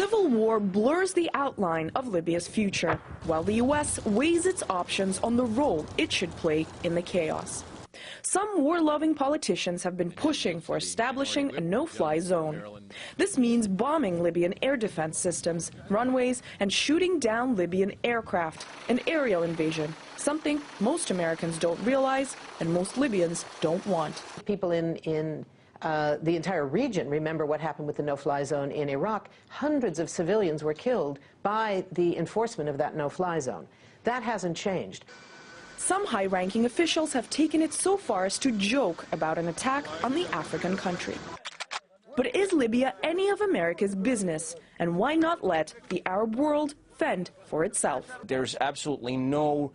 civil war blurs the outline of Libya's future, while the U.S. weighs its options on the role it should play in the chaos. Some war-loving politicians have been pushing for establishing a no-fly zone. This means bombing Libyan air defense systems, runways, and shooting down Libyan aircraft, an aerial invasion, something most Americans don't realize and most Libyans don't want. People in the entire region remember what happened with the no-fly zone in Iraq. Hundreds of civilians were killed by the enforcement of that no-fly zone. That hasn't changed. Some high-ranking officials have taken it so far as to joke about an attack on the African country. But is Libya any of America's business? And why not let the Arab world fend for itself? There's absolutely no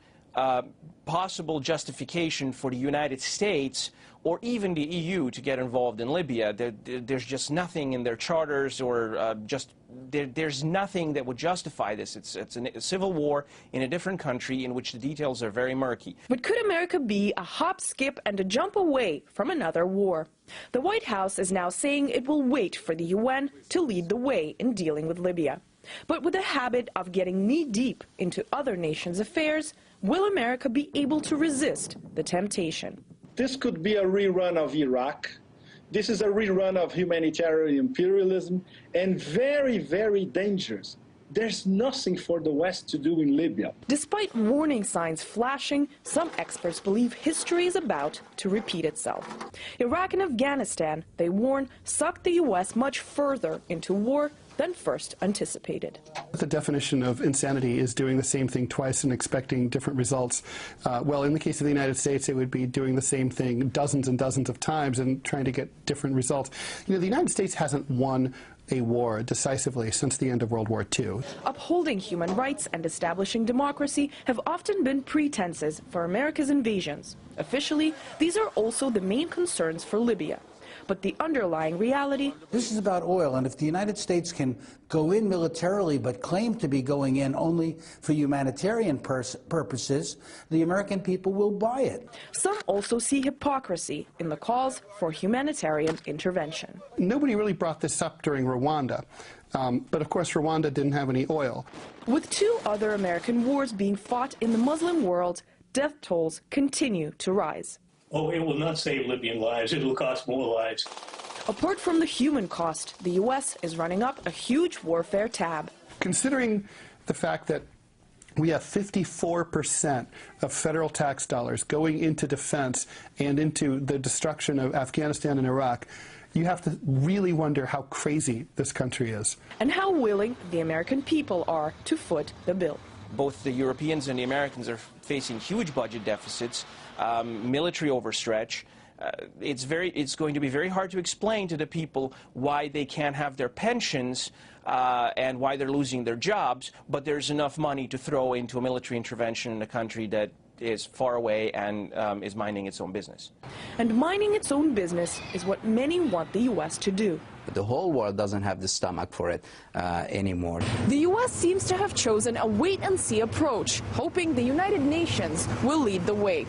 possible justification for the United States or even the EU to get involved in Libya. There's just nothing in their charters or there's nothing that would justify this. It's a civil war in a different country in which the details are very murky. But could America be a hop, skip, and a jump away from another war? The White House is now saying it will wait for the UN to lead the way in dealing with Libya. But with a habit of getting knee-deep into other nations' affairs, will America be able to resist the temptation? This could be a rerun of Iraq. This is a rerun of humanitarian imperialism and very, very dangerous. There's nothing for the West to do in Libya. Despite warning signs flashing, some experts believe history is about to repeat itself. Iraq and Afghanistan, they warn, sucked the U.S. much further into war than first anticipated. The definition of insanity is doing the same thing twice and expecting different results. Well, in the case of the United States, it would be doing the same thing dozens and dozens of times and trying to get different results. You know, the United States hasn't won a war decisively since the end of World War II. Upholding human rights and establishing democracy have often been pretenses for America's invasions. Officially, these are also the main concerns for Libya. But the underlying reality... This is about oil, and if the United States can go in militarily but claim to be going in only for humanitarian purposes, the American people will buy it. Some also see hypocrisy in the calls for humanitarian intervention. Nobody really brought this up during Rwanda, but of course Rwanda didn't have any oil. With two other American wars being fought in the Muslim world, death tolls continue to rise. Oh, it will not save Libyan lives. It will cost more lives. Apart from the human cost, the U.S. is running up a huge warfare tab. Considering the fact that we have 54% of federal tax dollars going into defense and into the destruction of Afghanistan and Iraq, you have to really wonder how crazy this country is. And how willing the American people are to foot the bill. Both the Europeans and the Americans are facing huge budget deficits, military overstretch. It's going to be very hard to explain to the people why they can't have their pensions and why they're losing their jobs, but there's enough money to throw into a military intervention in a country that is far away and is minding its own business. And minding its own business is what many want the U.S. to do. The whole world doesn't have the stomach for it anymore. The U.S. seems to have chosen a wait-and-see approach, hoping the United Nations will lead the way.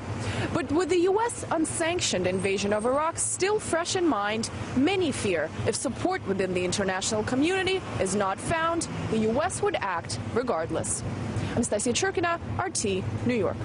But with the U.S. unsanctioned invasion of Iraq still fresh in mind, many fear if support within the international community is not found, the U.S. would act regardless. Anastasia Churkina, RT, New York.